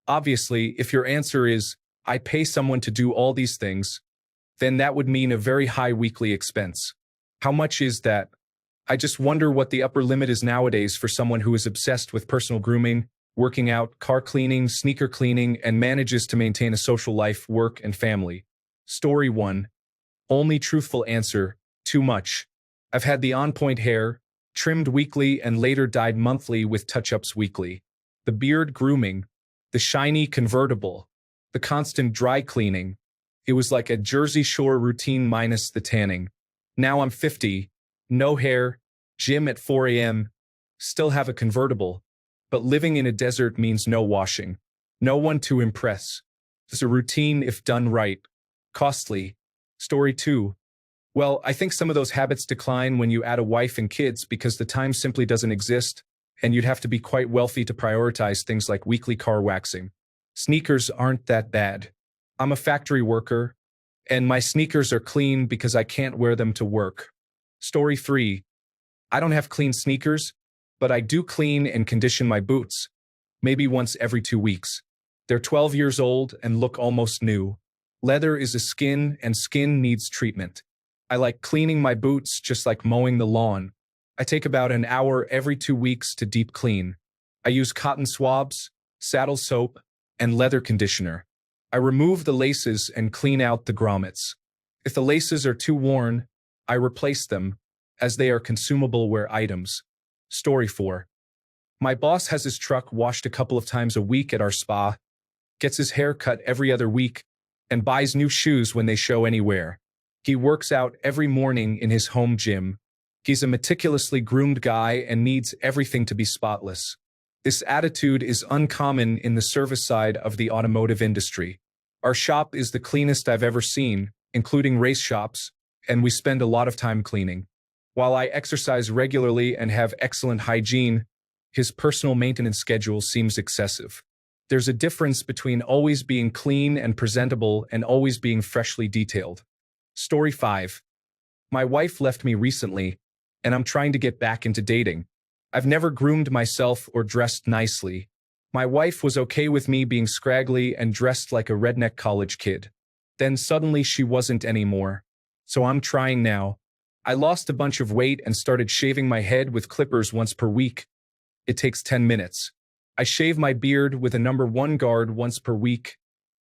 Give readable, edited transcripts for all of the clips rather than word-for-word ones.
Obviously, if your answer is, I pay someone to do all these things, then that would mean a very high weekly expense. How much is that? I just wonder what the upper limit is nowadays for someone who is obsessed with personal grooming, working out, car cleaning, sneaker cleaning, and manages to maintain a social life, work, and family. Story 1. Only truthful answer, too much. I've had the on-point hair, trimmed weekly and later dyed monthly with touch-ups weekly. The beard grooming, the shiny convertible, the constant dry cleaning. It was like a Jersey Shore routine minus the tanning. Now I'm 50, no hair, gym at 4 a.m., still have a convertible, but living in a desert means no washing. No one to impress. It's a routine if done right. Costly. Story 2. Well, I think some of those habits decline when you add a wife and kids because the time simply doesn't exist, and you'd have to be quite wealthy to prioritize things like weekly car waxing. Sneakers aren't that bad. I'm a factory worker, and my sneakers are clean because I can't wear them to work. Story 3. I don't have clean sneakers, but I do clean and condition my boots, maybe once every 2 weeks. They're 12 years old and look almost new. Leather is a skin, and skin needs treatment. I like cleaning my boots just like mowing the lawn. I take about an hour every 2 weeks to deep clean. I use cotton swabs, saddle soap, and leather conditioner. I remove the laces and clean out the grommets. If the laces are too worn, I replace them, as they are consumable wear items. Story 4. My boss has his truck washed a couple of times a week at our spa, gets his hair cut every other week, and buys new shoes when they show anywhere. He works out every morning in his home gym. He's a meticulously groomed guy and needs everything to be spotless. This attitude is uncommon in the service side of the automotive industry. Our shop is the cleanest I've ever seen, including race shops, and we spend a lot of time cleaning. While I exercise regularly and have excellent hygiene, his personal maintenance schedule seems excessive. There's a difference between always being clean and presentable and always being freshly detailed. Story 5. My wife left me recently, and I'm trying to get back into dating. I've never groomed myself or dressed nicely. My wife was okay with me being scraggly and dressed like a redneck college kid. Then suddenly she wasn't anymore. So I'm trying now. I lost a bunch of weight and started shaving my head with clippers once per week. It takes 10 minutes. I shave my beard with a number 1 guard once per week.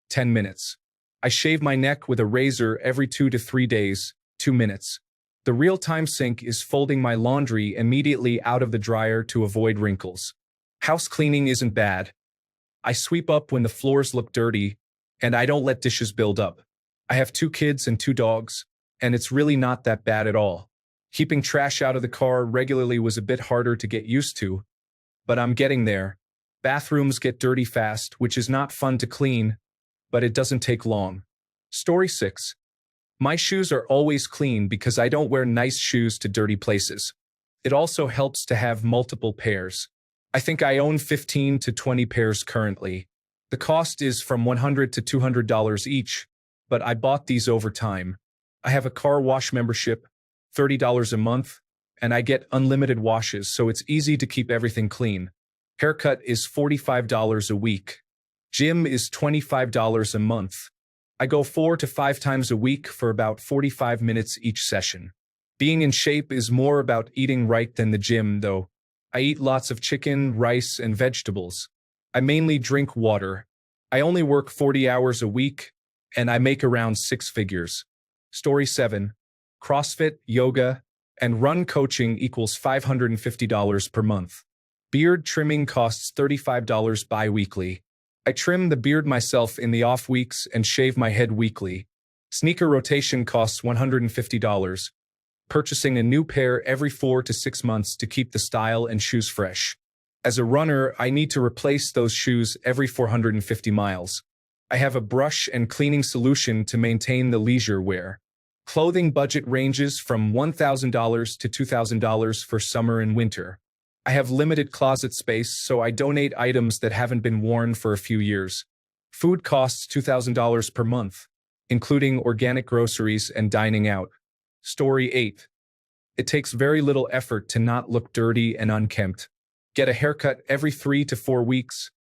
10 minutes. I shave my neck with a razor every 2 to 3 days. 2 minutes. The real time sink is folding my laundry immediately out of the dryer to avoid wrinkles. House cleaning isn't bad. I sweep up when the floors look dirty, and I don't let dishes build up. I have 2 kids and 2 dogs, and it's really not that bad at all. Keeping trash out of the car regularly was a bit harder to get used to, but I'm getting there. Bathrooms get dirty fast, which is not fun to clean, but it doesn't take long. Story 6. My shoes are always clean because I don't wear nice shoes to dirty places. It also helps to have multiple pairs. I think I own 15 to 20 pairs currently. The cost is from $100 to $200 each, but I bought these over time. I have a car wash membership, $30 a month, and I get unlimited washes, so it's easy to keep everything clean. Haircut is $45 a week. Gym is $25 a month. I go 4 to 5 times a week for about 45 minutes each session. Being in shape is more about eating right than the gym, though. I eat lots of chicken, rice, and vegetables. I mainly drink water. I only work 40 hours a week, and I make around 6 figures. Story 7. CrossFit, yoga, and run coaching equals $550 per month. Beard trimming costs $35 bi-weekly. I trim the beard myself in the off weeks and shave my head weekly. Sneaker rotation costs $150. Purchasing a new pair every 4 to 6 months to keep the style and shoes fresh. As a runner, I need to replace those shoes every 450 miles. I have a brush and cleaning solution to maintain the leisure wear. Clothing budget ranges from $1,000 to $2,000 for summer and winter. I have limited closet space, so I donate items that haven't been worn for a few years. Food costs $2,000 per month, including organic groceries and dining out. Story 8. It takes very little effort to not look dirty and unkempt. Get a haircut every 3 to 4 weeks,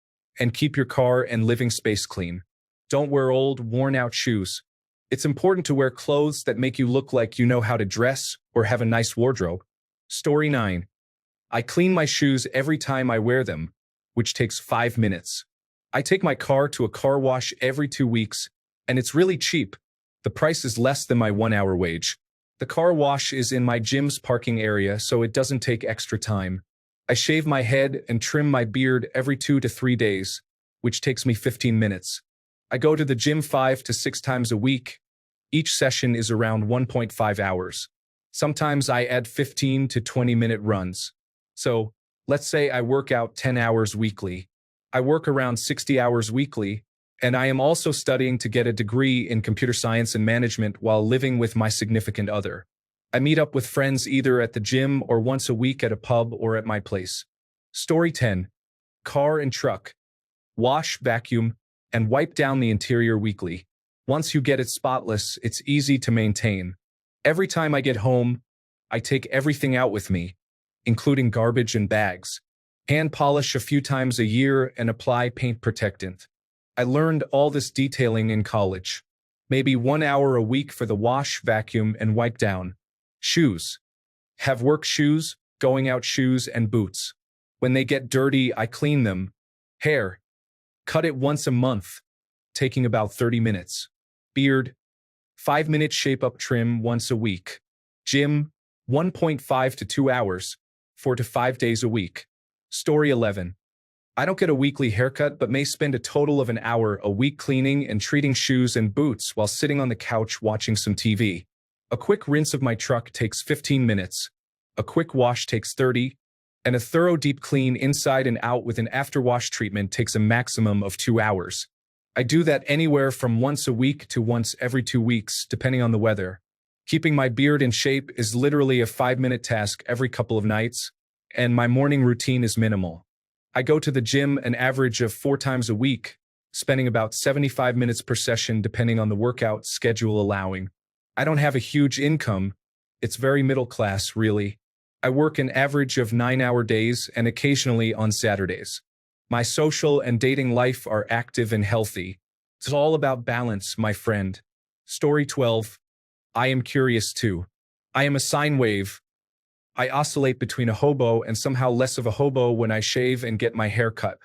and keep your car and living space clean. Don't wear old, worn-out shoes. It's important to wear clothes that make you look like you know how to dress or have a nice wardrobe. Story 9. I clean my shoes every time I wear them, which takes 5 minutes. I take my car to a car wash every 2 weeks, and it's really cheap. The price is less than my 1-hour wage. The car wash is in my gym's parking area, so it doesn't take extra time. I shave my head and trim my beard every 2 to 3 days, which takes me 15 minutes. I go to the gym 5 to 6 times a week. Each session is around 1.5 hours. Sometimes I add 15 to 20-minute runs. So, let's say I work out 10 hours weekly. I work around 60 hours weekly, and I am also studying to get a degree in computer science and management while living with my significant other. I meet up with friends either at the gym or once a week at a pub or at my place. Story 10. Car and truck. Wash, vacuum, and wipe down the interior weekly. Once you get it spotless, it's easy to maintain. Every time I get home, I take everything out with me, including garbage and bags. Hand polish a few times a year and apply paint protectant. I learned all this detailing in college. Maybe 1 hour a week for the wash, vacuum, and wipe down. Shoes. Have work shoes, going out shoes, and boots. When they get dirty, I clean them. Hair. Cut it once a month, taking about 30 minutes. Beard. 5-minute shape-up trim once a week. Gym. 1.5 to 2 hours, 4 to 5 days a week. Story 11. I don't get a weekly haircut but may spend a total of an hour a week cleaning and treating shoes and boots while sitting on the couch watching some TV. A quick rinse of my truck takes 15 minutes. A quick wash takes 30, and a thorough deep clean inside and out with an after-wash treatment takes a maximum of 2 hours. I do that anywhere from once a week to once every 2 weeks, depending on the weather. Keeping my beard in shape is literally a 5-minute task every couple of nights, and my morning routine is minimal. I go to the gym an average of 4 times a week, spending about 75 minutes per session depending on the workout schedule allowing. I don't have a huge income. It's very middle class, really. I work an average of 9-hour days and occasionally on Saturdays. My social and dating life are active and healthy. It's all about balance, my friend. Story 12. I am curious too. I am a sine wave. I oscillate between a hobo and somehow less of a hobo when I shave and get my hair cut.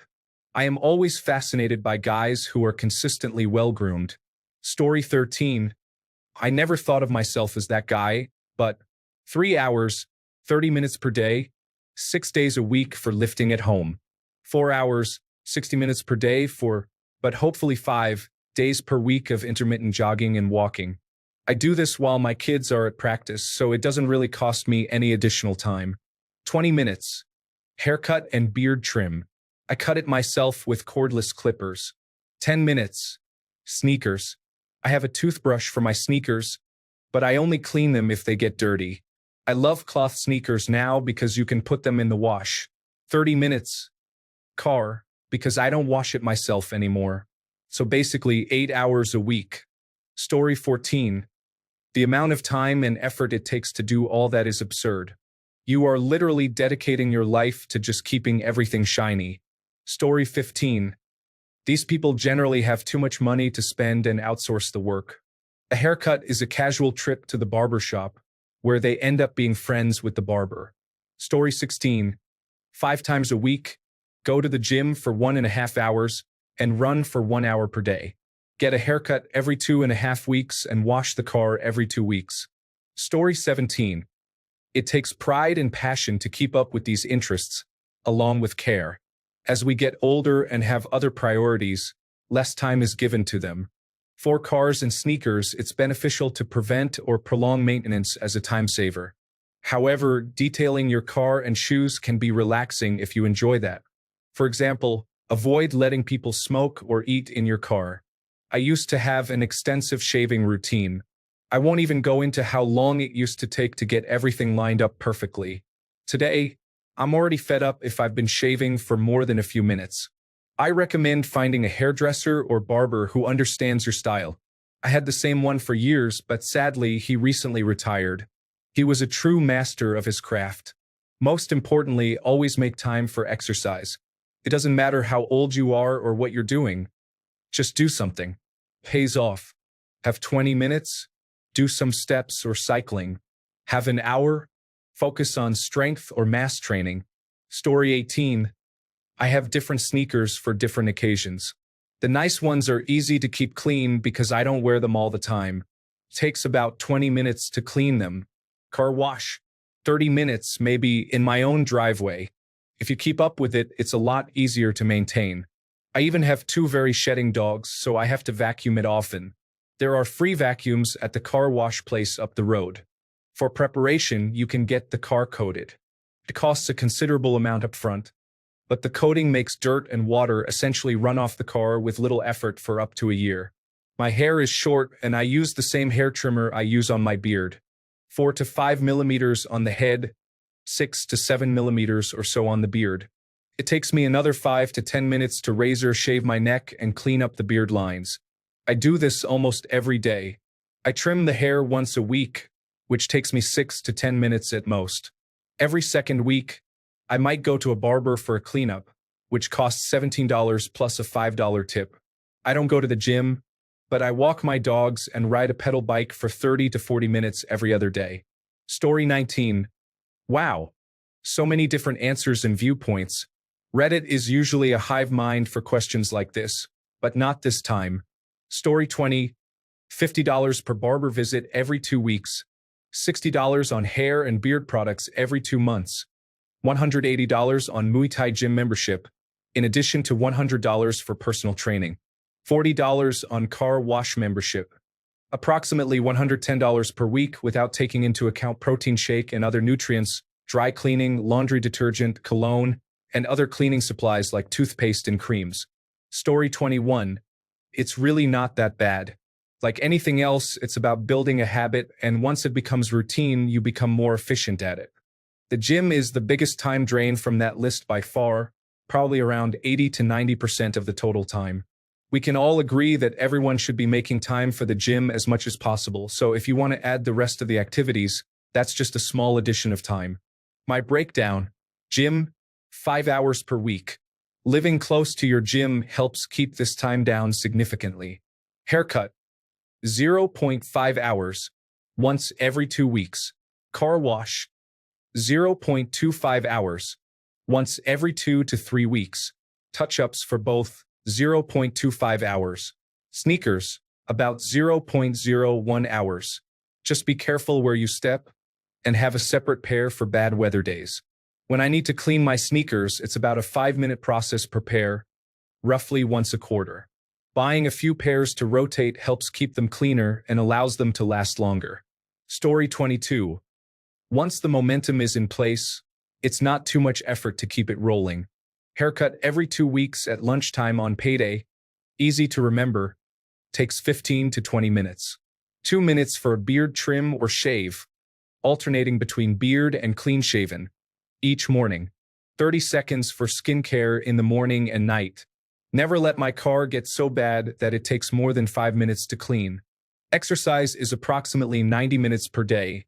I am always fascinated by guys who are consistently well-groomed. Story 13. I never thought of myself as that guy, but 3 hours, 30 minutes per day, 6 days a week for lifting at home. 4 hours, 60 minutes per day but hopefully 5 days per week of intermittent jogging and walking. I do this while my kids are at practice, so it doesn't really cost me any additional time. 20 minutes. Haircut and beard trim. I cut it myself with cordless clippers. 10 minutes. Sneakers. I have a toothbrush for my sneakers, but I only clean them if they get dirty. I love cloth sneakers now because you can put them in the wash. 30 minutes. Car, because I don't wash it myself anymore. So basically 8 hours a week. Story 14. The amount of time and effort it takes to do all that is absurd. You are literally dedicating your life to just keeping everything shiny. Story 15. These people generally have too much money to spend and outsource the work. A haircut is a casual trip to the barber shop, where they end up being friends with the barber. Story 16. 5 times a week, go to the gym for 1.5 hours, and run for 1 hour per day. Get a haircut every 2.5 weeks and wash the car every 2 weeks. Story 17. It takes pride and passion to keep up with these interests, along with care. As we get older and have other priorities, less time is given to them. For cars and sneakers, it's beneficial to prevent or prolong maintenance as a time saver. However, detailing your car and shoes can be relaxing if you enjoy that. For example, avoid letting people smoke or eat in your car. I used to have an extensive shaving routine. I won't even go into how long it used to take to get everything lined up perfectly. Today, I'm already fed up if I've been shaving for more than a few minutes. I recommend finding a hairdresser or barber who understands your style. I had the same one for years, but sadly, he recently retired. He was a true master of his craft. Most importantly, always make time for exercise. It doesn't matter how old you are or what you're doing. Just do something. Pays off. Have 20 minutes? Do some steps or cycling. Have an hour? Focus on strength or mass training. Story 18. I have different sneakers for different occasions. The nice ones are easy to keep clean because I don't wear them all the time. Takes about 20 minutes to clean them. Car wash. 30 minutes maybe in my own driveway. If you keep up with it, it's a lot easier to maintain. I even have two very shedding dogs, so I have to vacuum it often. There are free vacuums at the car wash place up the road. For preparation, you can get the car coated. It costs a considerable amount up front, but the coating makes dirt and water essentially run off the car with little effort for up to a year. My hair is short, and I use the same hair trimmer I use on my beard. 4 to 5 millimeters on the head, 6 to 7 millimeters or so on the beard. It takes me another 5 to 10 minutes to razor shave my neck and clean up the beard lines. I do this almost every day. I trim the hair once a week, which takes me 6 to 10 minutes at most. Every second week, I might go to a barber for a cleanup, which costs $17 plus a $5 tip. I don't go to the gym, but I walk my dogs and ride a pedal bike for 30 to 40 minutes every other day. Story 19. Wow. So many different answers and viewpoints. Reddit is usually a hive mind for questions like this, but not this time. Story 20. $50 per barber visit every 2 weeks. $60 on hair and beard products every 2 months. $180 on Muay Thai gym membership, in addition to $100 for personal training. $40 on car wash membership. Approximately $110 per week without taking into account protein shake and other nutrients, dry cleaning, laundry detergent, cologne, and other cleaning supplies like toothpaste and creams. Story 21. It's really not that bad. Like anything else, it's about building a habit, and once it becomes routine, you become more efficient at it. The gym is the biggest time drain from that list by far, probably around 80 to 90% of the total time. We can all agree that everyone should be making time for the gym as much as possible, so if you want to add the rest of the activities, that's just a small addition of time. My breakdown: gym, 5 hours per week. Living close to your gym helps keep this time down significantly. Haircut, 0.5 hours, once every 2 weeks. Car wash, 0.25 hours, once every 2 to 3 weeks. Touch-ups for both, 0.25 hours. Sneakers, about 0.01 hours. Just be careful where you step, and have a separate pair for bad weather days. When I need to clean my sneakers, it's about a 5-minute process per pair, roughly once a quarter. Buying a few pairs to rotate helps keep them cleaner and allows them to last longer. Story 22. Once the momentum is in place, it's not too much effort to keep it rolling. Haircut every 2 weeks at lunchtime on payday. Easy to remember. Takes 15 to 20 minutes. 2 minutes for a beard trim or shave, alternating between beard and clean shaven. Each morning. 30 seconds for skincare in the morning and night. Never let my car get so bad that it takes more than 5 minutes to clean. Exercise is approximately 90 minutes per day,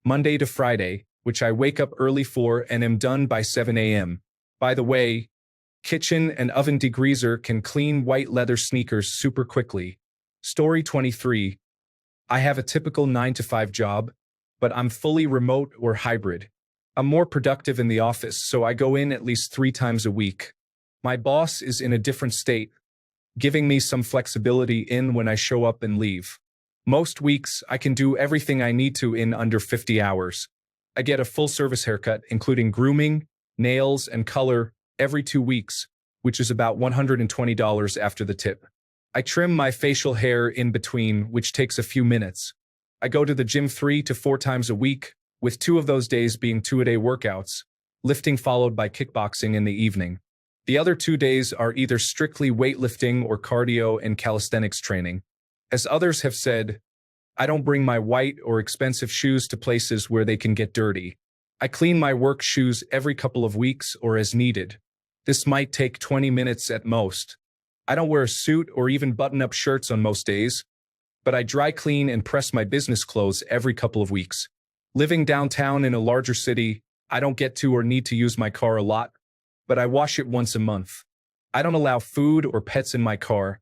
Monday to Friday, which I wake up early for and am done by 7 a.m. By the way, kitchen and oven degreaser can clean white leather sneakers super quickly. Story 23. I have a typical 9-to-5 job, but I'm fully remote or hybrid. I'm more productive in the office, so I go in at least 3 times a week. My boss is in a different state, giving me some flexibility in when I show up and leave. Most weeks, I can do everything I need to in under 50 hours. I get a full-service haircut, including grooming, nails, and color, every 2 weeks, which is about $120 after the tip. I trim my facial hair in between, which takes a few minutes. I go to the gym 3 to 4 times a week, with 2 of those days being 2-a-day workouts, lifting followed by kickboxing in the evening. The other 2 days are either strictly weightlifting or cardio and calisthenics training. As others have said, I don't bring my white or expensive shoes to places where they can get dirty. I clean my work shoes every couple of weeks or as needed. This might take 20 minutes at most. I don't wear a suit or even button-up shirts on most days, but I dry clean and press my business clothes every couple of weeks. Living downtown in a larger city, I don't get to or need to use my car a lot, but I wash it once a month. I don't allow food or pets in my car,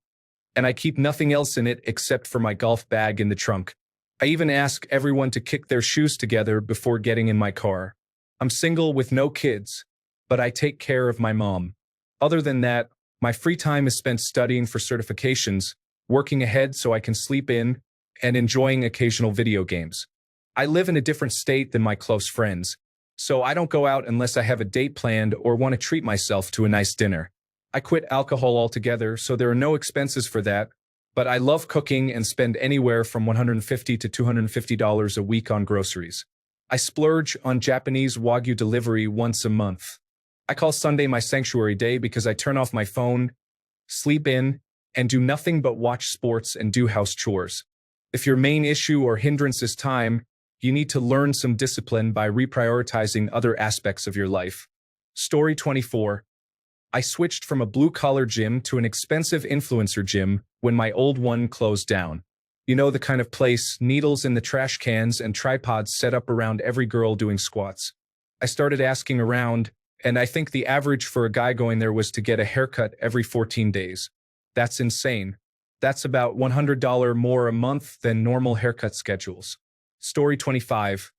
and I keep nothing else in it except for my golf bag in the trunk. I even ask everyone to kick their shoes together before getting in my car. I'm single with no kids, but I take care of my mom. Other than that, my free time is spent studying for certifications, working ahead so I can sleep in, and enjoying occasional video games. I live in a different state than my close friends, so I don't go out unless I have a date planned or want to treat myself to a nice dinner. I quit alcohol altogether, so there are no expenses for that, but I love cooking and spend anywhere from $150 to $250 a week on groceries. I splurge on Japanese Wagyu delivery once a month. I call Sunday my sanctuary day because I turn off my phone, sleep in, and do nothing but watch sports and do house chores. If your main issue or hindrance is time, you need to learn some discipline by reprioritizing other aspects of your life. Story 24. I switched from a blue-collar gym to an expensive influencer gym when my old one closed down. You know, the kind of place, needles in the trash cans and tripods set up around every girl doing squats. I started asking around, and I think the average for a guy going there was to get a haircut every 14 days. That's insane. That's about $100 more a month than normal haircut schedules. Story 25.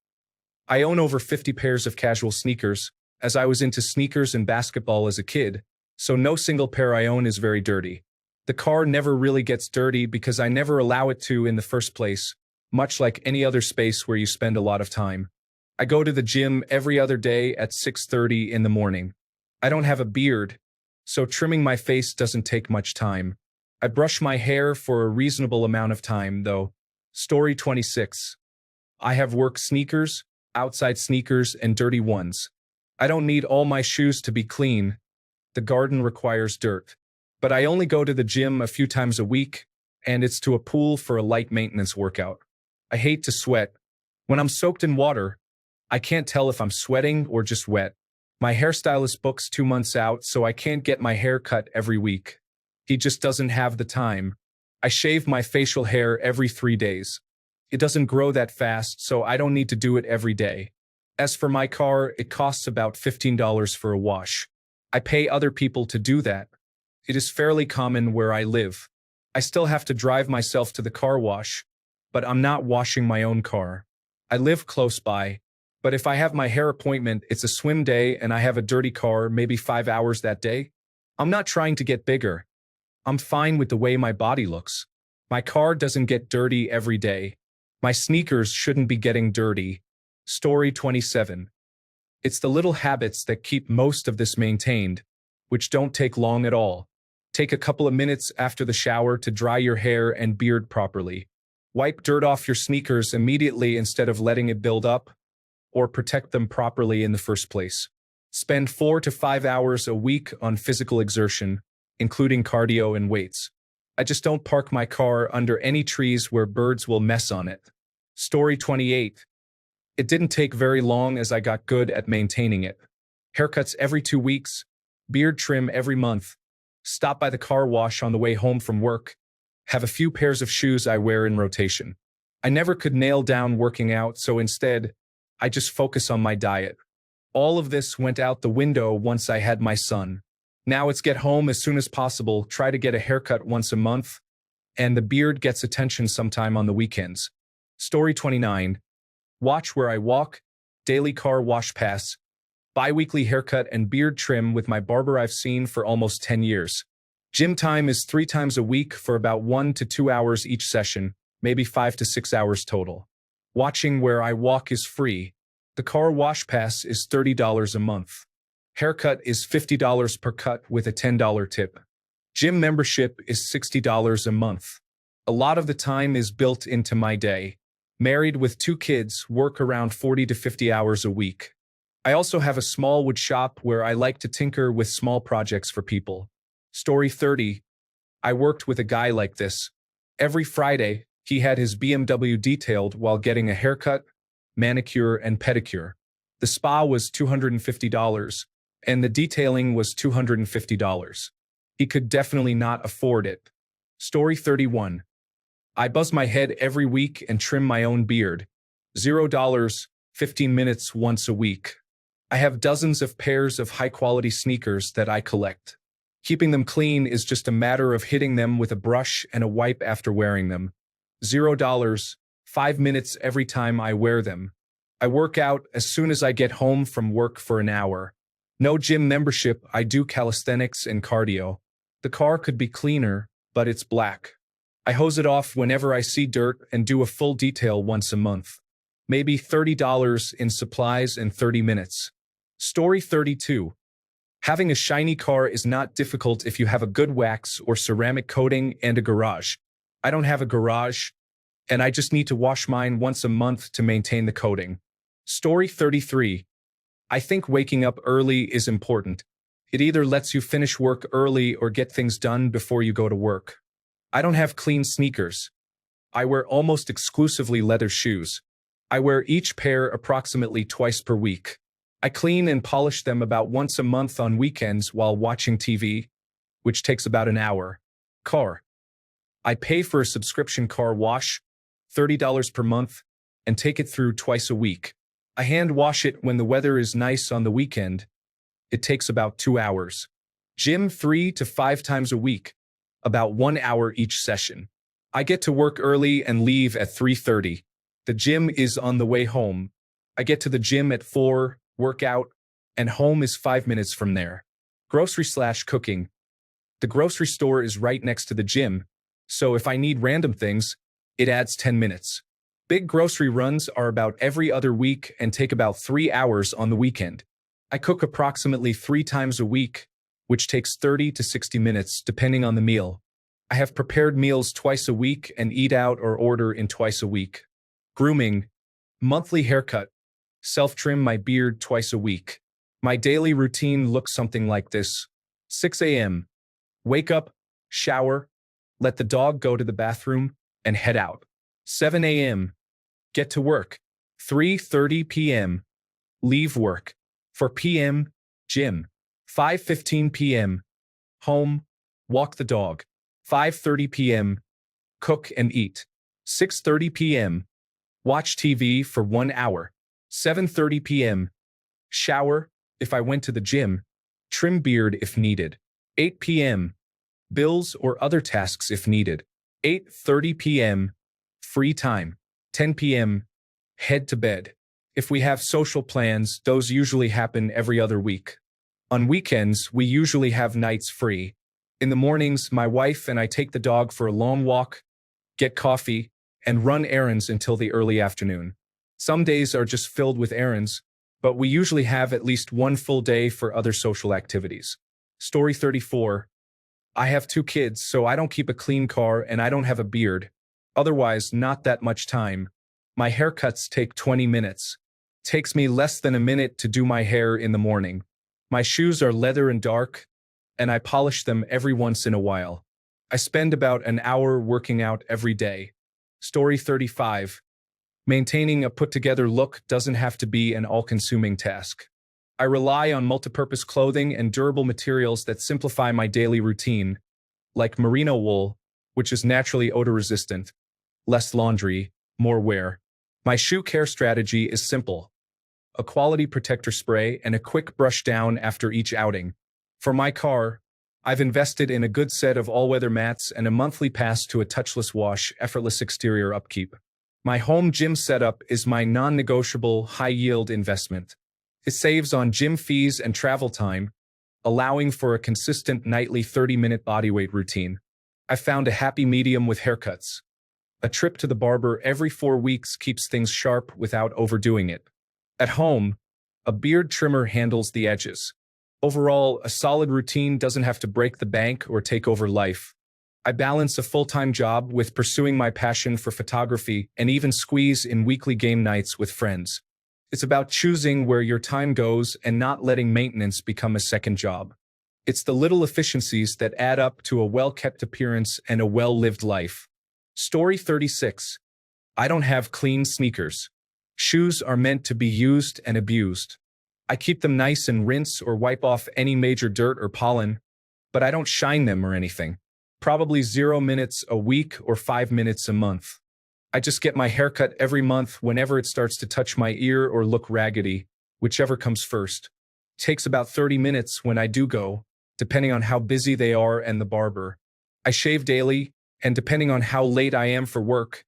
I own over 50 pairs of casual sneakers, as I was into sneakers and basketball as a kid, so no single pair I own is very dirty. The car never really gets dirty because I never allow it to in the first place, much like any other space where you spend a lot of time. I go to the gym every other day at 6:30 in the morning. I don't have a beard, so trimming my face doesn't take much time. I brush my hair for a reasonable amount of time, though. Story 26. I have work sneakers, outside sneakers, and dirty ones. I don't need all my shoes to be clean. The garden requires dirt. But I only go to the gym a few times a week, and it's to a pool for a light maintenance workout. I hate to sweat. When I'm soaked in water, I can't tell if I'm sweating or just wet. My hairstylist books 2 months out, so I can't get my hair cut every week. He just doesn't have the time. I shave my facial hair every 3 days. It doesn't grow that fast, so I don't need to do it every day. As for my car, it costs about $15 for a wash. I pay other people to do that. It is fairly common where I live. I still have to drive myself to the car wash, but I'm not washing my own car. I live close by, but if I have my hair appointment, it's a swim day and I have a dirty car, maybe 5 hours that day. I'm not trying to get bigger. I'm fine with the way my body looks. My car doesn't get dirty every day. My sneakers shouldn't be getting dirty. Story 27. It's the little habits that keep most of this maintained, which don't take long at all. Take a couple of minutes after the shower to dry your hair and beard properly. Wipe dirt off your sneakers immediately instead of letting it build up, or protect them properly in the first place. Spend 4 to 5 hours a week on physical exertion, including cardio and weights. I just don't park my car under any trees where birds will mess on it. Story 28. It didn't take very long as I got good at maintaining it. Haircuts every 2 weeks, beard trim every month, stop by the car wash on the way home from work, have a few pairs of shoes I wear in rotation. I never could nail down working out, so instead, I just focus on my diet. All of this went out the window once I had my son. Now it's get home as soon as possible, try to get a haircut once a month, and the beard gets attention sometime on the weekends. Story 29. Watch where I walk, daily car wash pass, bi-weekly haircut and beard trim with my barber I've seen for almost 10 years. Gym time is 3 times a week for about 1 to 2 hours each session, maybe 5 to 6 hours total. Watching where I walk is free. The car wash pass is $30 a month. Haircut is $50 per cut with a $10 tip. Gym membership is $60 a month. A lot of the time is built into my day. Married with 2 kids, work around 40 to 50 hours a week. I also have a small wood shop where I like to tinker with small projects for people. Story 30. I worked with a guy like this. Every Friday, he had his BMW detailed while getting a haircut, manicure, and pedicure. The spa was $250, and the detailing was $250. He could definitely not afford it. Story 31. I buzz my head every week and trim my own beard. $0, 15 minutes once a week. I have dozens of pairs of high-quality sneakers that I collect. Keeping them clean is just a matter of hitting them with a brush and a wipe after wearing them. $0, 5 minutes every time I wear them. I work out as soon as I get home from work for an hour. No gym membership, I do calisthenics and cardio. The car could be cleaner, but it's black. I hose it off whenever I see dirt and do a full detail once a month. Maybe $30 in supplies and 30 minutes. Story 32. Having a shiny car is not difficult if you have a good wax or ceramic coating and a garage. I don't have a garage, and I just need to wash mine once a month to maintain the coating. Story 33. I think waking up early is important. It either lets you finish work early or get things done before you go to work. I don't have clean sneakers. I wear almost exclusively leather shoes. I wear each pair approximately twice per week. I clean and polish them about once a month on weekends while watching TV, which takes about an hour. Car. I pay for a subscription car wash, $30 per month, and take it through twice a week. I hand wash it when the weather is nice on the weekend. It takes about 2 hours. Gym 3 to 5 times a week, about 1 hour each session. I get to work early and leave at 3:30. The gym is on the way home. I get to the gym at 4, work out, and home is 5 minutes from there. Grocery/cooking. The grocery store is right next to the gym, so if I need random things, it adds 10 minutes. Big grocery runs are about every other week and take about 3 hours on the weekend. I cook approximately 3 times a week, which takes 30 to 60 minutes depending on the meal. I have prepared meals twice a week and eat out or order in twice a week. Grooming. Monthly haircut. Self-trim my beard twice a week. My daily routine looks something like this. 6 a.m. Wake up, shower, let the dog go to the bathroom, and head out. 7 a.m. Get to work. 3:30 p.m. Leave work. 4 p.m. Gym. 5:15 p.m. Home, walk the dog. 5:30 p.m. Cook and eat. 6:30 p.m. Watch TV for 1 hour. 7:30 p.m. Shower, if I went to the gym. Trim beard if needed. 8 p.m. Bills or other tasks if needed. 8:30 p.m. Free time. 10 p.m. Head to bed. If we have social plans, those usually happen every other week. On weekends, we usually have nights free. In the mornings, my wife and I take the dog for a long walk, get coffee, and run errands until the early afternoon. Some days are just filled with errands, but we usually have at least one full day for other social activities. Story 34. I have 2 kids, so I don't keep a clean car and I don't have a beard. Otherwise, not that much time. My haircuts take 20 minutes. Takes me less than a minute to do my hair in the morning. My shoes are leather and dark, and I polish them every once in a while. I spend about an hour working out every day. Story 35. Maintaining a put-together look doesn't have to be an all-consuming task. I rely on multipurpose clothing and durable materials that simplify my daily routine, like merino wool, which is naturally odor-resistant, less laundry, more wear. My shoe care strategy is simple: a quality protector spray and a quick brush down after each outing. For my car, I've invested in a good set of all-weather mats and a monthly pass to a touchless wash, effortless exterior upkeep. My home gym setup is my non-negotiable, high-yield investment. It saves on gym fees and travel time, allowing for a consistent nightly 30-minute bodyweight routine. I found a happy medium with haircuts. A trip to the barber every 4 weeks keeps things sharp without overdoing it. At home, a beard trimmer handles the edges. Overall, a solid routine doesn't have to break the bank or take over life. I balance a full-time job with pursuing my passion for photography and even squeeze in weekly game nights with friends. It's about choosing where your time goes and not letting maintenance become a second job. It's the little efficiencies that add up to a well-kept appearance and a well-lived life. Story 36. I don't have clean sneakers. Shoes are meant to be used and abused. I keep them nice and rinse or wipe off any major dirt or pollen, but I don't shine them or anything. Probably 0 minutes a week or 5 minutes a month. I just get my haircut every month whenever it starts to touch my ear or look raggedy, whichever comes first. Takes about 30 minutes when I do go. depending on how busy they are and the barber. I shave daily, and depending on how late I am for work,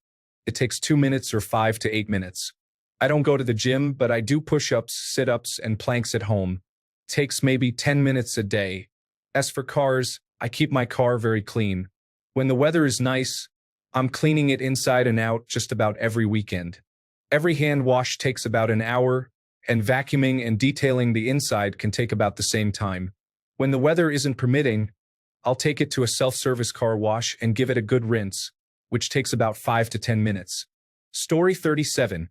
it takes 2 minutes or 5 to 8 minutes. I don't go to the gym, but I do push-ups, sit-ups, and planks at home. Takes maybe 10 minutes a day. As for cars, I keep my car very clean. When the weather is nice, I'm cleaning it inside and out just about every weekend. Every hand wash takes about an hour, and vacuuming and detailing the inside can take about the same time. When the weather isn't permitting, I'll take it to a self-service car wash and give it a good rinse, which takes about 5 to 10 minutes. Story 37.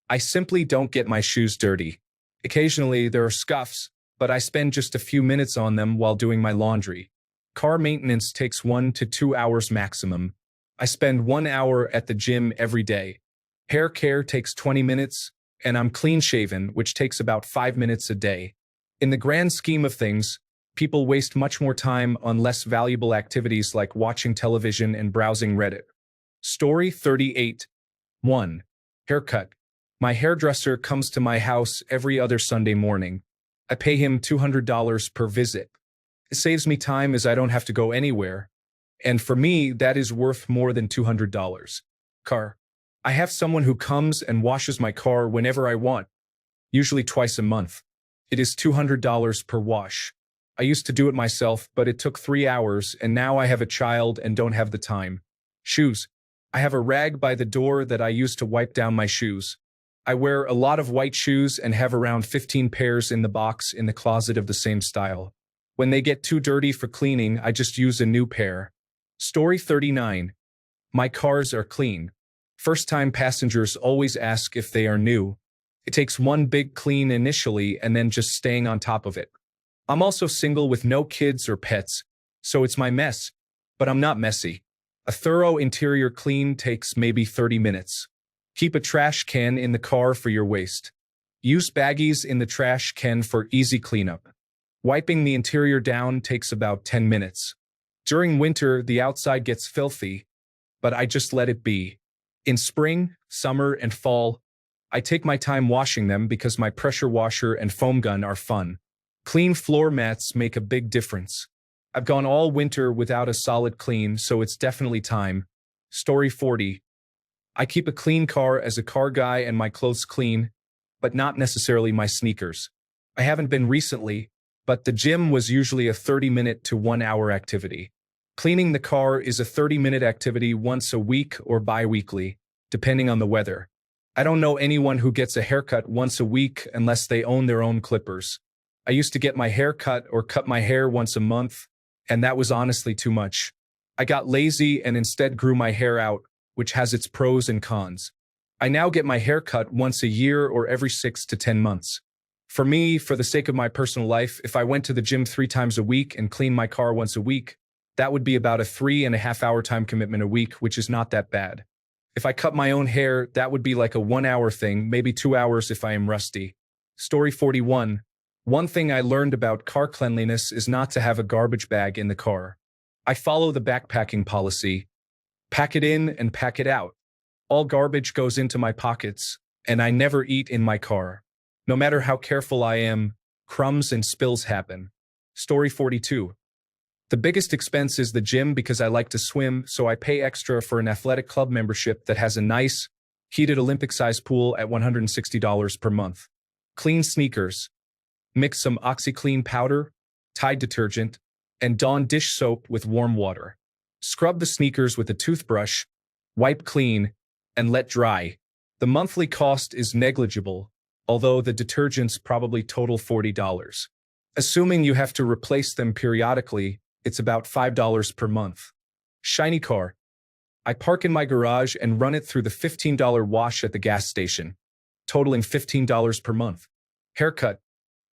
I simply don't get my shoes dirty. Occasionally there are scuffs, but I spend just a few minutes on them while doing my laundry. Car maintenance takes 1 to 2 hours maximum. I spend 1 hour at the gym every day. Hair care takes 20 minutes, and I'm clean-shaven, which takes about 5 minutes a day. In the grand scheme of things, people waste much more time on less valuable activities like watching television and browsing Reddit. Story 38. 1. Haircut. My hairdresser comes to my house every other Sunday morning. I pay him $200 per visit. It saves me time as I don't have to go anywhere. And for me, that is worth more than $200. Car. I have someone who comes and washes my car whenever I want, usually twice a month. It is $200 per wash. I used to do it myself, but it took 3 hours, and now I have a child and don't have the time. Shoes. I have a rag by the door that I use to wipe down my shoes. I wear a lot of white shoes and have around 15 pairs in the box in the closet of the same style. When they get too dirty for cleaning, I just use a new pair. Story 39. My cars are clean. First-time passengers always ask if they are new. It takes one big clean initially and then just staying on top of it. I'm also single with no kids or pets, so it's my mess, but I'm not messy. A thorough interior clean takes maybe 30 minutes. Keep a trash can in the car for your waste. Use baggies in the trash can for easy cleanup. Wiping the interior down takes about 10 minutes. During winter, the outside gets filthy, but I just let it be. In spring, summer, and fall, I take my time washing them because my pressure washer and foam gun are fun. Clean floor mats make a big difference. I've gone all winter without a solid clean, so it's definitely time. Story 40. I keep a clean car as a car guy and my clothes clean, but not necessarily my sneakers. I haven't been recently, but the gym was usually a 30-minute to 1 hour activity. Cleaning the car is a 30-minute activity once a week or bi-weekly, depending on the weather. I don't know anyone who gets a haircut once a week unless they own their own clippers. I used to get my hair cut or cut my hair once a month, and that was honestly too much. I got lazy and instead grew my hair out, which has its pros and cons. I now get my hair cut once a year or every 6 to 10 months. For me, for the sake of my personal life, if I went to the gym 3 times a week and cleaned my car once a week, that would be about a 3.5-hour time commitment a week, which is not that bad. If I cut my own hair, that would be like a 1 hour thing, maybe 2 hours if I am rusty. Story 41. One thing I learned about car cleanliness is not to have a garbage bag in the car. I follow the backpacking policy. Pack it in and pack it out. All garbage goes into my pockets, and I never eat in my car. No matter how careful I am, crumbs and spills happen. Story 42. The biggest expense is the gym because I like to swim, so I pay extra for an athletic club membership that has a nice, heated Olympic-sized pool at $160 per month. Clean sneakers. Mix some OxyClean powder, Tide detergent, and Dawn dish soap with warm water. Scrub the sneakers with a toothbrush, wipe clean, and let dry. The monthly cost is negligible, although the detergents probably total $40. Assuming you have to replace them periodically, it's about $5 per month. Shiny car. I park in my garage and run it through the $15 wash at the gas station, totaling $15 per month. Haircut.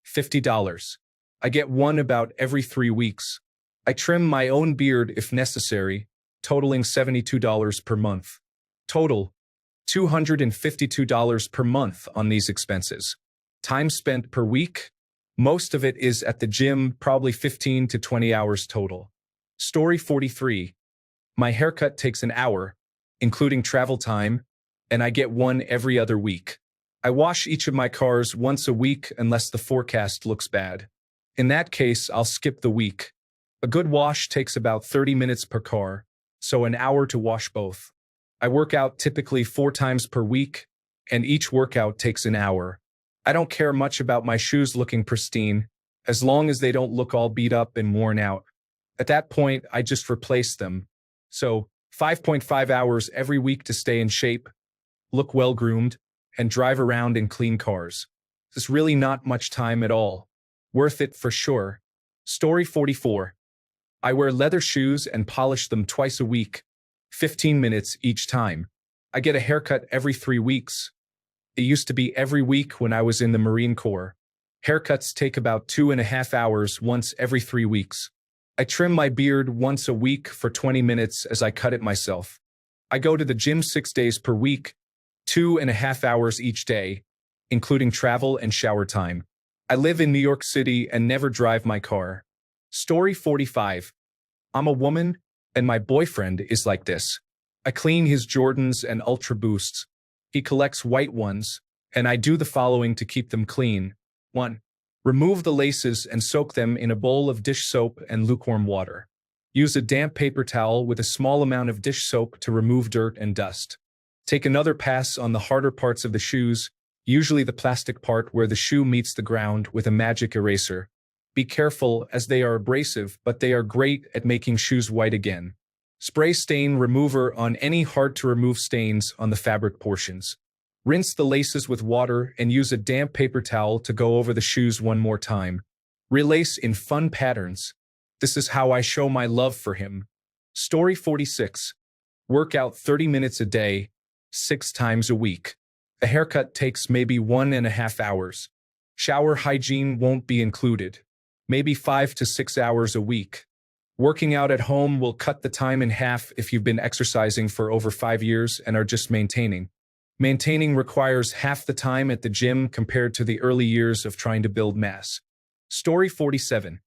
$50. I get one about every 3 weeks. I trim my own beard if necessary, totaling $72 per month. Total, $252 per month on these expenses. Time spent per week? Most of it is at the gym, probably 15 to 20 hours total. Story 43. My haircut takes an hour, including travel time, and I get one every other week. I wash each of my cars once a week unless the forecast looks bad. In that case, I'll skip the week. A good wash takes about 30 minutes per car, so an hour to wash both. I work out typically 4 times per week, and each workout takes an hour. I don't care much about my shoes looking pristine, as long as they don't look all beat up and worn out. At that point, I just replace them. So, 5.5 hours every week to stay in shape, look well-groomed, and drive around in clean cars. It's really not much time at all. Worth it for sure. Story 44. I wear leather shoes and polish them twice a week, 15 minutes each time. I get a haircut every 3 weeks. It used to be every week when I was in the Marine Corps. Haircuts take about 2.5 hours once every 3 weeks. I trim my beard once a week for 20 minutes as I cut it myself. I go to the gym 6 days per week, 2.5 hours each day, including travel and shower time. I live in New York City and never drive my car. Story 45. I'm a woman, and my boyfriend is like this. I clean his Jordans and Ultra Boosts. He collects white ones, and I do the following to keep them clean. 1. Remove the laces and soak them in a bowl of dish soap and lukewarm water. Use a damp paper towel with a small amount of dish soap to remove dirt and dust. Take another pass on the harder parts of the shoes, usually the plastic part where the shoe meets the ground, with a magic eraser. Be careful, as they are abrasive, but they are great at making shoes white again. Spray stain remover on any hard-to-remove stains on the fabric portions. Rinse the laces with water and use a damp paper towel to go over the shoes one more time. Relace in fun patterns. This is how I show my love for him. Story 46. Work out 30 minutes a day, 6 times a week. A haircut takes maybe 1.5 hours. Shower hygiene won't be included. Maybe 5 to 6 hours a week. Working out at home will cut the time in half if you've been exercising for over 5 years and are just maintaining. Maintaining requires half the time at the gym compared to the early years of trying to build mass. Story 47.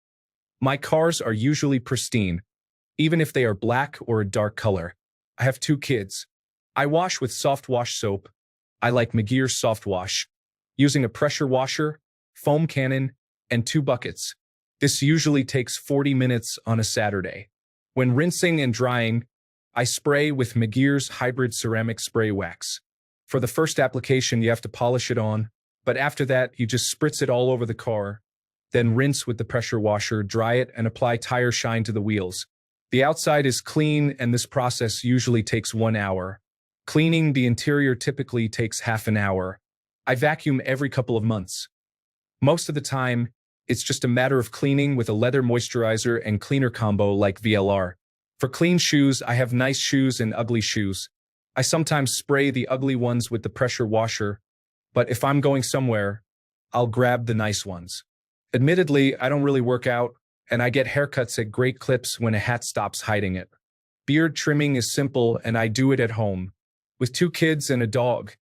My cars are usually pristine, even if they are black or a dark color. I have 2 kids. I wash with soft wash soap. I like Megear's soft wash, using a pressure washer, foam cannon, and 2 buckets. This usually takes 40 minutes on a Saturday. When rinsing and drying, I spray with Megear's hybrid ceramic spray wax. For the first application, you have to polish it on, but after that, you just spritz it all over the car, then rinse with the pressure washer, dry it, and apply tire shine to the wheels. The outside is clean, and this process usually takes 1 hour. Cleaning the interior typically takes half an hour. I vacuum every couple of months. Most of the time, it's just a matter of cleaning with a leather moisturizer and cleaner combo like VLR. For clean shoes, I have nice shoes and ugly shoes. I sometimes spray the ugly ones with the pressure washer, but if I'm going somewhere, I'll grab the nice ones. Admittedly, I don't really work out, and I get haircuts at great clips when a hat stops hiding it. Beard trimming is simple, and I do it at home. With 2 kids and a dog,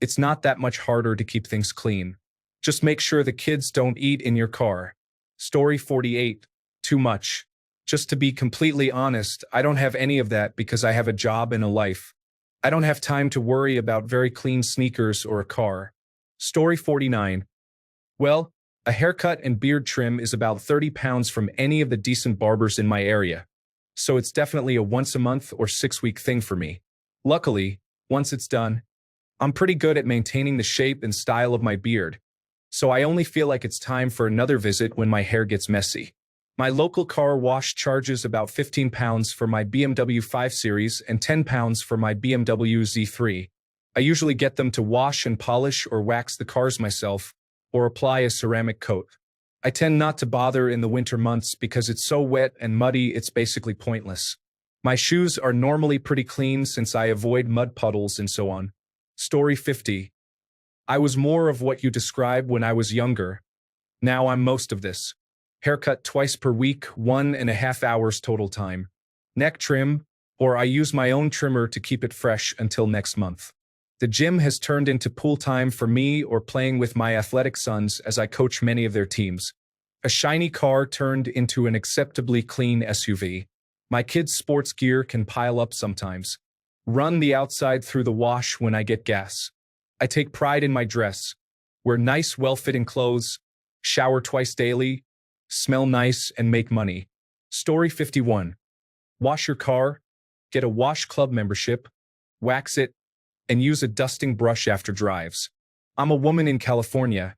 it's not that much harder to keep things clean. Just make sure the kids don't eat in your car. Story 48. Too much. Just to be completely honest, I don't have any of that because I have a job and a life. I don't have time to worry about very clean sneakers or a car. Story 49. Well, a haircut and beard trim is about 30 pounds from any of the decent barbers in my area, so it's definitely a once-a-month or 6-week thing for me. Luckily, once it's done, I'm pretty good at maintaining the shape and style of my beard, so I only feel like it's time for another visit when my hair gets messy. My local car wash charges about 15 pounds for my BMW 5 Series and 10 pounds for my BMW Z3. I usually get them to wash and polish or wax the cars myself, or apply a ceramic coat. I tend not to bother in the winter months because it's so wet and muddy it's basically pointless. My shoes are normally pretty clean since I avoid mud puddles and so on. Story 50. I was more of what you described when I was younger. Now I'm most of this. Haircut twice per week, 1.5 hours total time. Neck trim, or I use my own trimmer to keep it fresh until next month. The gym has turned into pool time for me or playing with my athletic sons as I coach many of their teams. A shiny car turned into an acceptably clean SUV. My kids' sports gear can pile up sometimes. Run the outside through the wash when I get gas. I take pride in my dress. Wear nice, well-fitting clothes. Shower twice daily. smell nice, and make money. Story 51. Wash your car, get a wash club membership, wax it, and use a dusting brush after drives. I'm a woman in California.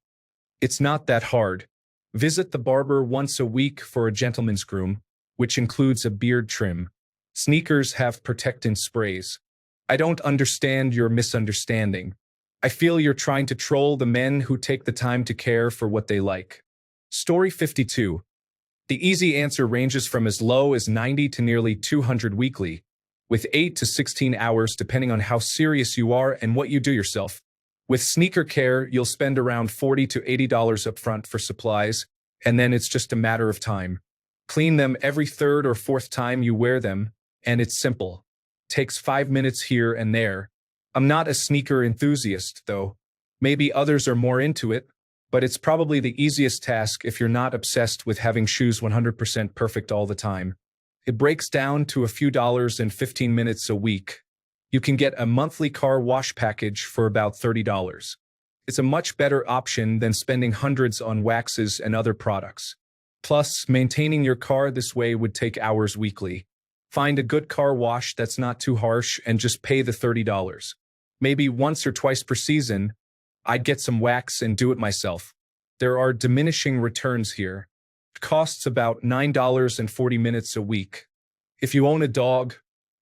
It's not that hard. Visit the barber once a week for a gentleman's groom, which includes a beard trim. Sneakers have protectant sprays. I don't understand your misunderstanding. I feel you're trying to troll the men who take the time to care for what they like. Story 52. The easy answer ranges from as low as 90 to nearly 200 weekly, with 8 to 16 hours depending on how serious you are and what you do yourself. With sneaker care, you'll spend around $40 to $80 upfront for supplies, and then it's just a matter of time. Clean them every third or fourth time you wear them, and it's simple. Takes 5 minutes here and there. I'm not a sneaker enthusiast, though. Maybe others are more into it, but it's probably the easiest task if you're not obsessed with having shoes 100% perfect all the time. It breaks down to a few dollars and 15 minutes a week. You can get a monthly car wash package for about $30. It's a much better option than spending hundreds on waxes and other products. Plus, maintaining your car this way would take hours weekly. Find a good car wash that's not too harsh and just pay the $30. Maybe once or twice per season, I'd get some wax and do it myself. There are diminishing returns here. It costs about $9.40 a week. If you own a dog,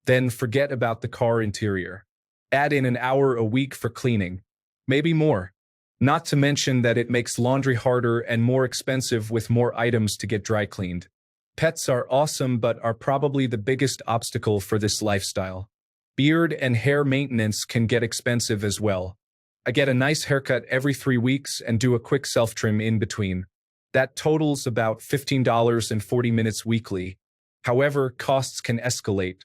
then forget about the car interior. Add in an hour a week for cleaning. Maybe more. Not to mention that it makes laundry harder and more expensive with more items to get dry cleaned. Pets are awesome but are probably the biggest obstacle for this lifestyle. Beard and hair maintenance can get expensive as well. I get a nice haircut every 3 weeks and do a quick self-trim in between. That totals about $15.40 weekly. However, costs can escalate.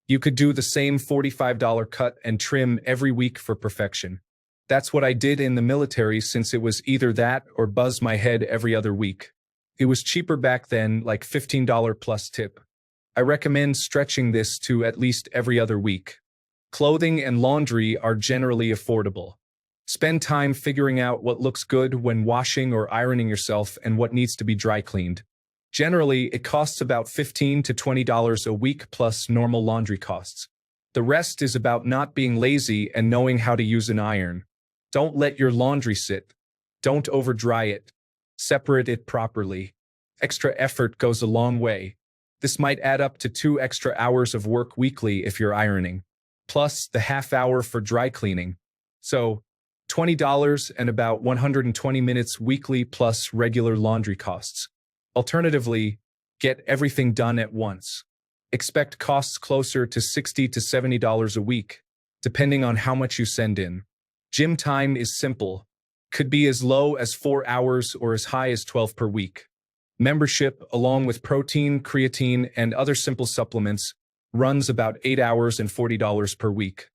You could do the same $45 cut and trim every week for perfection. That's what I did in the military since it was either that or buzz my head every other week. It was cheaper back then, like $15 plus tip. I recommend stretching this to at least every other week. Clothing and laundry are generally affordable. Spend time figuring out what looks good when washing or ironing yourself and what needs to be dry cleaned. Generally, it costs about $15 to $20 a week plus normal laundry costs. The rest is about not being lazy and knowing how to use an iron. Don't let your laundry sit. Don't over-dry it. Separate it properly. Extra effort goes a long way. This might add up to 2 extra hours of work weekly if you're ironing, plus the half hour for dry cleaning. So, $20 and about 120 minutes weekly plus regular laundry costs. Alternatively, get everything done at once. Expect costs closer to $60 to $70 a week, depending on how much you send in. Gym time is simple. Could be as low as 4 hours or as high as 12 per week. Membership, along with protein, creatine, and other simple supplements, runs about 8 hours and $40 per week.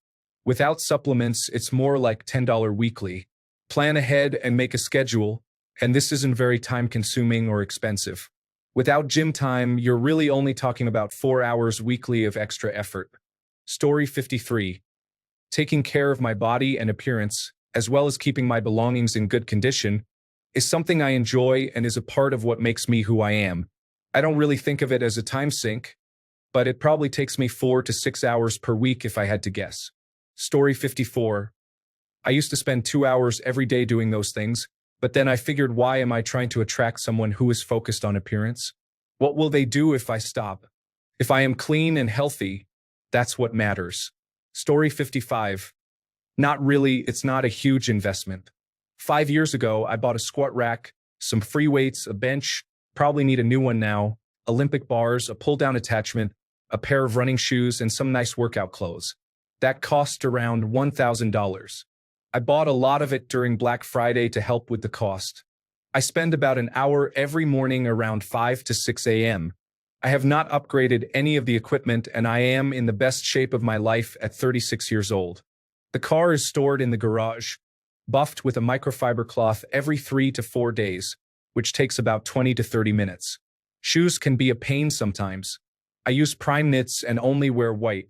Without supplements, it's more like $10 weekly. Plan ahead and make a schedule, and this isn't very time-consuming or expensive. Without gym time, you're really only talking about 4 hours weekly of extra effort. Story 53. Taking care of my body and appearance, as well as keeping my belongings in good condition, is something I enjoy and is a part of what makes me who I am. I don't really think of it as a time sink, but it probably takes me 4 to 6 hours per week if I had to guess. Story 54. I used to spend 2 hours every day doing those things, but then I figured, why am I trying to attract someone who is focused on appearance? What will they do if I stop? If I am clean and healthy, that's what matters. Story 55. Not really, it's not a huge investment. 5 years ago, I bought a squat rack, some free weights, a bench, probably need a new one now, Olympic bars, a pull-down attachment, a pair of running shoes, and some nice workout clothes. That cost around $1,000. I bought a lot of it during Black Friday to help with the cost. I spend about an hour every morning around 5 to 6 a.m. I have not upgraded any of the equipment and I am in the best shape of my life at 36 years old. The car is stored in the garage, buffed with a microfiber cloth every 3 to 4 days, which takes about 20 to 30 minutes. Shoes can be a pain sometimes. I use prime knits and only wear white.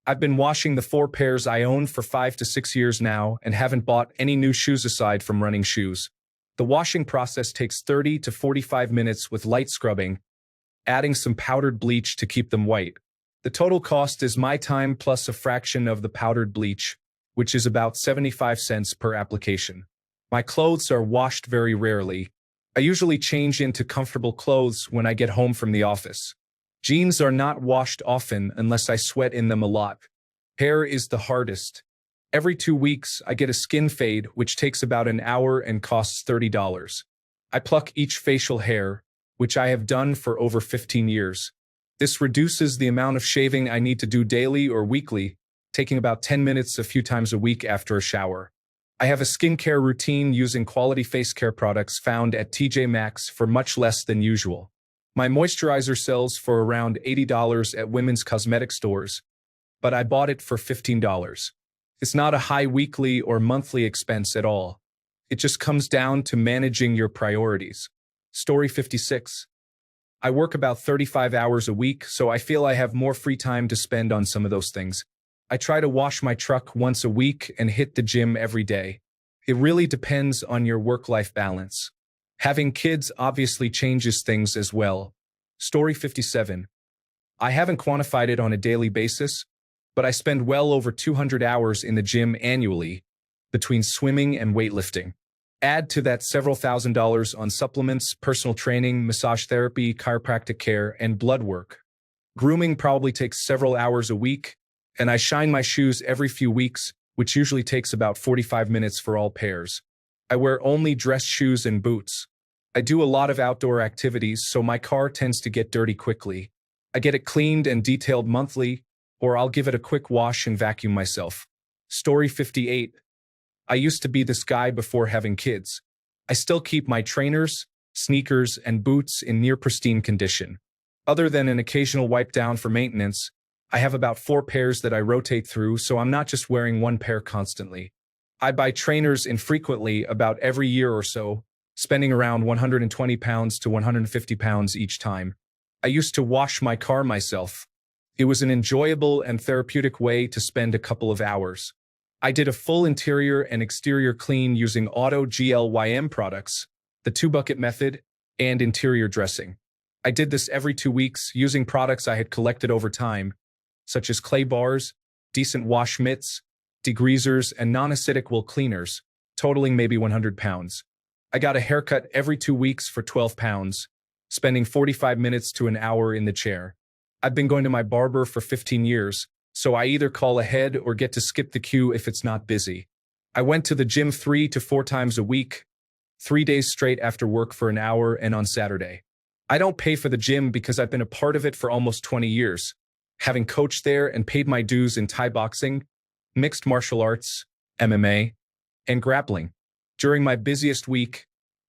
I've been washing the 4 pairs I own for 5 to 6 years now and haven't bought any new shoes aside from running shoes. The washing process takes 30 to 45 minutes with light scrubbing, adding some powdered bleach to keep them white. The total cost is my time plus a fraction of the powdered bleach, which is about 75 cents per application. My clothes are washed very rarely. I usually change into comfortable clothes when I get home from the office. Jeans are not washed often unless I sweat in them a lot. Hair is the hardest. Every 2 weeks, I get a skin fade, which takes about an hour and costs $30. I pluck each facial hair, which I have done for over 15 years. This reduces the amount of shaving I need to do daily or weekly, taking about 10 minutes a few times a week after a shower. I have a skincare routine using quality face care products found at TJ Maxx for much less than usual. My moisturizer sells for around $80 at women's cosmetic stores, but I bought it for $15. It's not a high weekly or monthly expense at all. It just comes down to managing your priorities. Story 56. I work about 35 hours a week, so I feel I have more free time to spend on some of those things. I try to wash my truck once a week and hit the gym every day. It really depends on your work-life balance. Having kids obviously changes things as well. Story 57. I haven't quantified it on a daily basis, but I spend well over 200 hours in the gym annually between swimming and weightlifting. Add to that several $1,000s on supplements, personal training, massage therapy, chiropractic care, and blood work. Grooming probably takes several hours a week, and I shine my shoes every few weeks, which usually takes about 45 minutes for all pairs. I wear only dress shoes and boots. I do a lot of outdoor activities, so my car tends to get dirty quickly. I get it cleaned and detailed monthly, or I'll give it a quick wash and vacuum myself. Story 58. I used to be this guy before having kids. I still keep my trainers, sneakers, and boots in near pristine condition. Other than an occasional wipe down for maintenance, I have about 4 pairs that I rotate through, so I'm not just wearing one pair constantly. I buy trainers infrequently, about every year or so, spending around 120 pounds to 150 pounds each time. I used to wash my car myself. It was an enjoyable and therapeutic way to spend a couple of hours. I did a full interior and exterior clean using Auto GLYM products, the 2-bucket method, and interior dressing. I did this every 2 weeks using products I had collected over time, such as clay bars, decent wash mitts, degreasers, and non-acidic wool cleaners, totaling maybe 100 pounds. I got a haircut every 2 weeks for 12 pounds, spending 45 minutes to an hour in the chair. I've been going to my barber for 15 years, so I either call ahead or get to skip the queue if it's not busy. I went to the gym 3 to 4 times a week, 3 days straight after work for an hour and on Saturday. I don't pay for the gym because I've been a part of it for almost 20 years, having coached there and paid my dues in Thai boxing, mixed martial arts, MMA, and grappling. During my busiest week,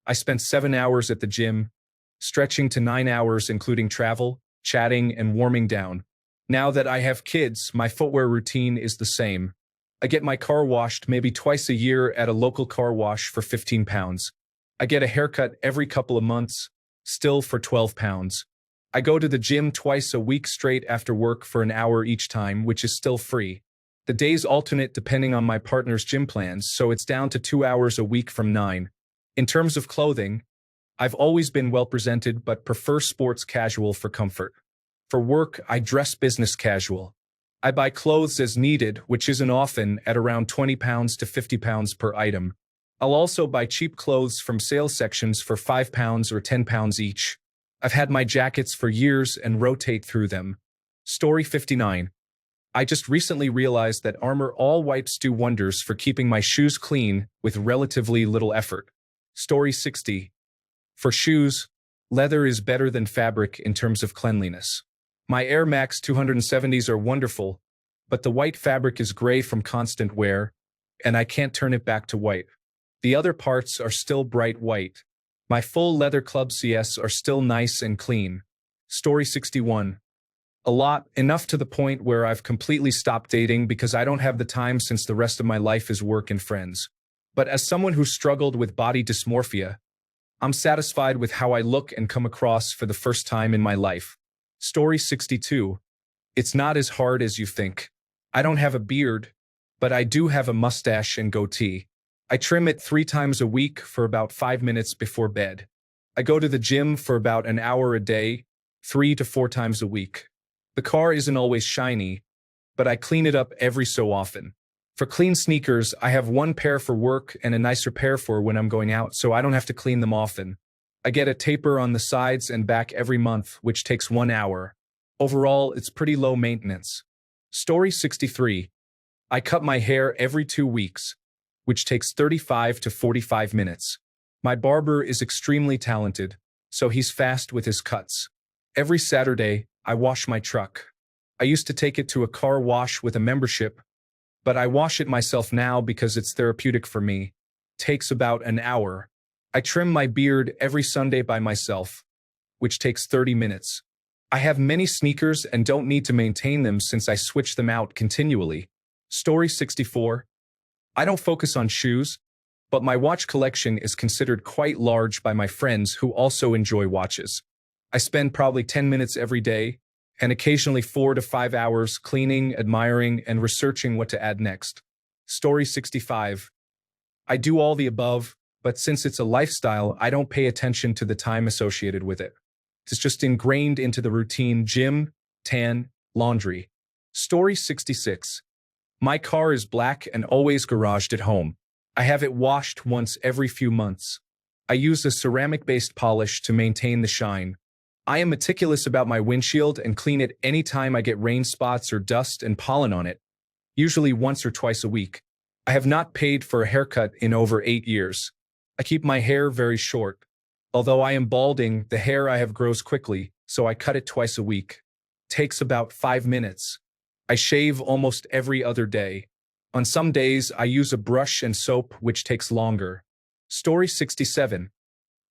I spent 7 hours at the gym, stretching to 9 hours including travel, chatting, and warming down. Now that I have kids, my footwear routine is the same. I get my car washed maybe twice a year at a local car wash for 15 pounds. I get a haircut every couple of months, still for 12 pounds. I go to the gym twice a week straight after work for an hour each time, which is still free. The days alternate depending on my partner's gym plans, so it's down to 2 hours a week from 9. In terms of clothing, I've always been well presented but prefer sports casual for comfort. For work, I dress business casual. I buy clothes as needed, which isn't often, at around 20 pounds to 50 pounds per item. I'll also buy cheap clothes from sales sections for 5 pounds or 10 pounds each. I've had my jackets for years and rotate through them. Story 59. I just recently realized that Armor All wipes do wonders for keeping my shoes clean with relatively little effort. Story 60. For shoes, leather is better than fabric in terms of cleanliness. My Air Max 270s are wonderful, but the white fabric is gray from constant wear, and I can't turn it back to white. The other parts are still bright white. My full leather Club CS are still nice and clean. Story 61. A lot, enough to the point where I've completely stopped dating because I don't have the time since the rest of my life is work and friends. But as someone who struggled with body dysmorphia, I'm satisfied with how I look and come across for the first time in my life. Story 62. It's not as hard as you think. I don't have a beard, but I do have a mustache and goatee. I trim it 3 times a week for about 5 minutes before bed. I go to the gym for about an hour a day, 3 to 4 times a week. The car isn't always shiny, but I clean it up every so often. For clean sneakers, I have one pair for work and a nicer pair for when I'm going out, so I don't have to clean them often. I get a taper on the sides and back every month, which takes 1 hour. Overall, it's pretty low maintenance. Story 63. I cut my hair every 2 weeks, which takes 35 to 45 minutes. My barber is extremely talented, so he's fast with his cuts. Every Saturday, I wash my truck. I used to take it to a car wash with a membership, but I wash it myself now because it's therapeutic for me. Takes about an hour. I trim my beard every Sunday by myself, which takes 30 minutes. I have many sneakers and don't need to maintain them since I switch them out continually. Story 64. I don't focus on shoes, but my watch collection is considered quite large by my friends who also enjoy watches. I spend probably 10 minutes every day, and occasionally 4 to 5 hours cleaning, admiring, and researching what to add next. Story 65. I do all the above, but since it's a lifestyle, I don't pay attention to the time associated with it. It's just ingrained into the routine: gym, tan, laundry. Story 66. My car is black and always garaged at home. I have it washed once every few months. I use a ceramic-based polish to maintain the shine. I am meticulous about my windshield and clean it anytime I get rain spots or dust and pollen on it, usually once or twice a week. I have not paid for a haircut in over 8 years. I keep my hair very short. Although I am balding, the hair I have grows quickly, so I cut it twice a week. Takes about 5 minutes. I shave almost every other day. On some days, I use a brush and soap, which takes longer. Story 67.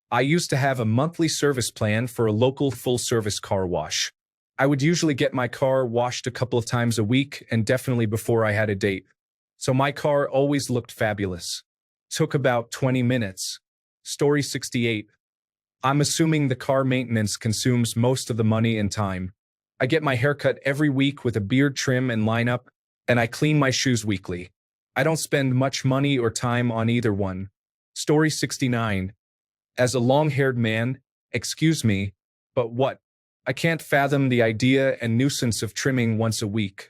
I used to have a monthly service plan for a local full-service car wash. I would usually get my car washed a couple of times a week and definitely before I had a date. So my car always looked fabulous. Took about 20 minutes. Story 68. I'm assuming the car maintenance consumes most of the money and time. I get my haircut every week with a beard trim and lineup, and I clean my shoes weekly. I don't spend much money or time on either one. Story 69. As a long-haired man, excuse me, but what? I can't fathom the idea and nuisance of trimming once a week.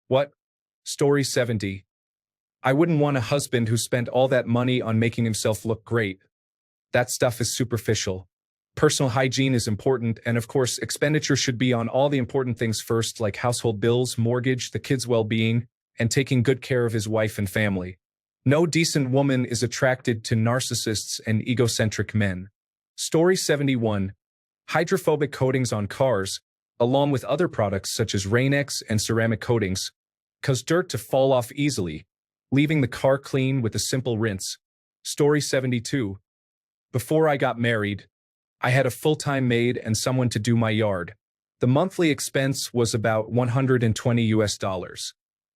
What? Story 70. I wouldn't want a husband who spent all that money on making himself look great. That stuff is superficial. Personal hygiene is important, and of course, expenditure should be on all the important things first, like household bills, mortgage, the kids' well-being, and taking good care of his wife and family. No decent woman is attracted to narcissists and egocentric men. Story 71. Hydrophobic coatings on cars, along with other products such as Rain-X and ceramic coatings, cause dirt to fall off easily, leaving the car clean with a simple rinse. Story 72. Before I got married, I had a full-time maid and someone to do my yard. The monthly expense was about $120.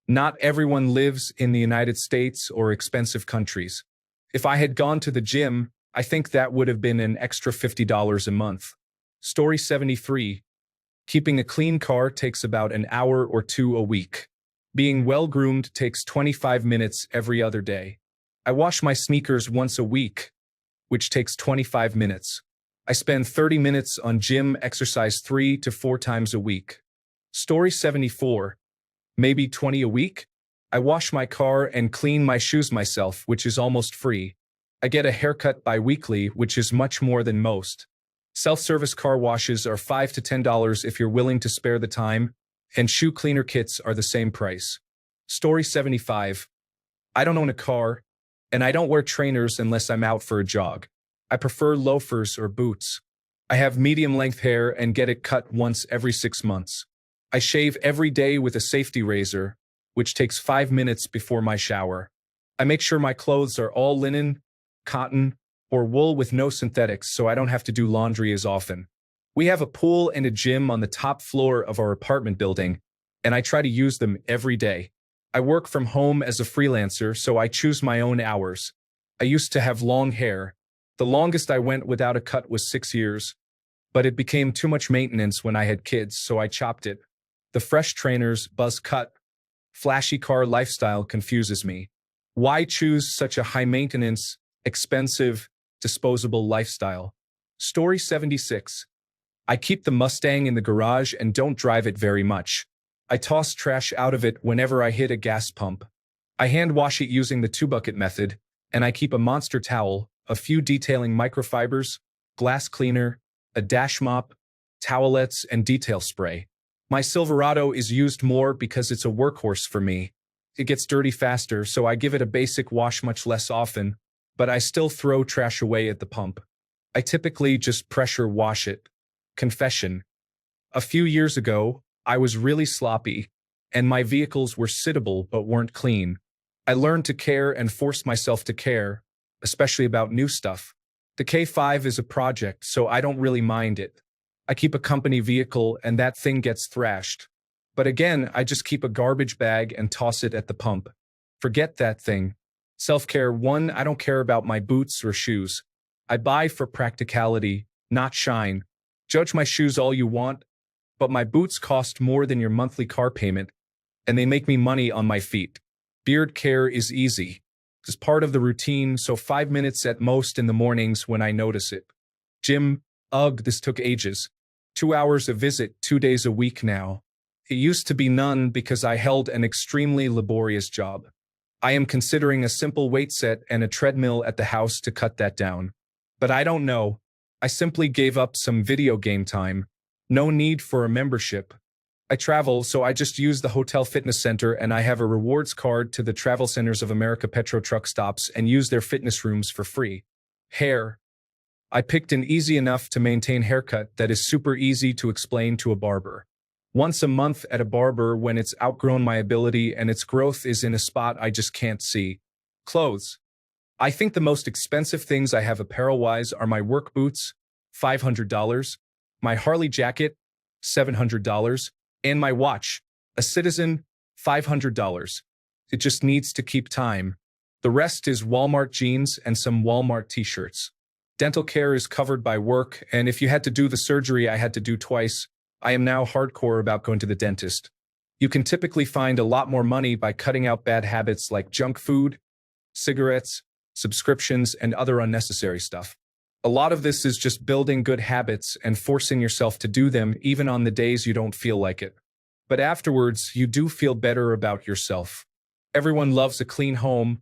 Not everyone lives in the United States or expensive countries. If I had gone to the gym, I think that would have been an extra $50 a month. Story 73. Keeping a clean car takes about an hour or two a week. Being well-groomed takes 25 minutes every other day. I wash my sneakers once a week, which takes 25 minutes. I spend 30 minutes on gym exercise 3 to 4 times a week. Story 74. Maybe 20 a week? I wash my car and clean my shoes myself, which is almost free. I get a haircut bi-weekly, which is much more than most. Self-service car washes are $5 to $10 if you're willing to spare the time, and shoe cleaner kits are the same price. Story 75. I don't own a car, and I don't wear trainers unless I'm out for a jog. I prefer loafers or boots. I have medium-length hair and get it cut once every 6 months. I shave every day with a safety razor, which takes 5 minutes before my shower. I make sure my clothes are all linen, cotton, or wool with no synthetics so I don't have to do laundry as often. We have a pool and a gym on the top floor of our apartment building, and I try to use them every day. I work from home as a freelancer, so I choose my own hours. I used to have long hair. The longest I went without a cut was 6 years, but it became too much maintenance when I had kids, so I chopped it. The fresh trainers, buzz cut, flashy car lifestyle confuses me. Why choose such a high-maintenance, expensive, disposable lifestyle? Story 76. I keep the Mustang in the garage and don't drive it very much. I toss trash out of it whenever I hit a gas pump. I hand wash it using the 2-bucket method, and I keep a monster towel, a few detailing microfibers, glass cleaner, a dash mop, towelettes, and detail spray. My Silverado is used more because it's a workhorse for me. It gets dirty faster, so I give it a basic wash much less often, but I still throw trash away at the pump. I typically just pressure wash it. Confession. A few years ago, I was really sloppy, and my vehicles were sittable but weren't clean. I learned to care and forced myself to care, especially about new stuff. The K5 is a project, so I don't really mind it. I keep a company vehicle and that thing gets thrashed. But again, I just keep a garbage bag and toss it at the pump. Forget that thing. Self-care 1, I don't care about my boots or shoes. I buy for practicality, not shine. Judge my shoes all you want, but my boots cost more than your monthly car payment, and they make me money on my feet. Beard care is easy. It's part of the routine, so 5 minutes at most in the mornings when I notice it. Gym, ugh, this took ages. 2 hours a visit, 2 days a week now. It used to be none because I held an extremely laborious job. I am considering a simple weight set and a treadmill at the house to cut that down. But I don't know. I simply gave up some video game time. No need for a membership. I travel, so I just use the hotel fitness center and I have a rewards card to the Travel Centers of America Petro truck stops and use their fitness rooms for free. Hair. I picked an easy enough to maintain haircut that is super easy to explain to a barber. Once a month at a barber when it's outgrown my ability and its growth is in a spot I just can't see. Clothes. I think the most expensive things I have apparel-wise are my work boots, $500, my Harley jacket, $700, and my watch, a Citizen, $500. It just needs to keep time. The rest is Walmart jeans and some Walmart t-shirts. Dental care is covered by work, and if you had to do the surgery I had to do twice, I am now hardcore about going to the dentist. You can typically find a lot more money by cutting out bad habits like junk food, cigarettes, subscriptions, and other unnecessary stuff. A lot of this is just building good habits and forcing yourself to do them even on the days you don't feel like it. But afterwards, you do feel better about yourself. Everyone loves a clean home,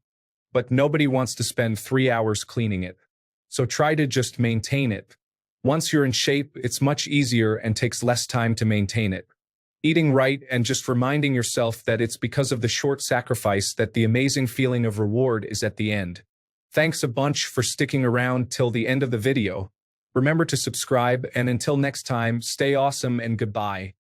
but nobody wants to spend 3 hours cleaning it. So try to just maintain it. Once you're in shape, it's much easier and takes less time to maintain it. Eating right and just reminding yourself that it's because of the short sacrifice that the amazing feeling of reward is at the end. Thanks a bunch for sticking around till the end of the video. Remember to subscribe, and until next time, stay awesome and goodbye.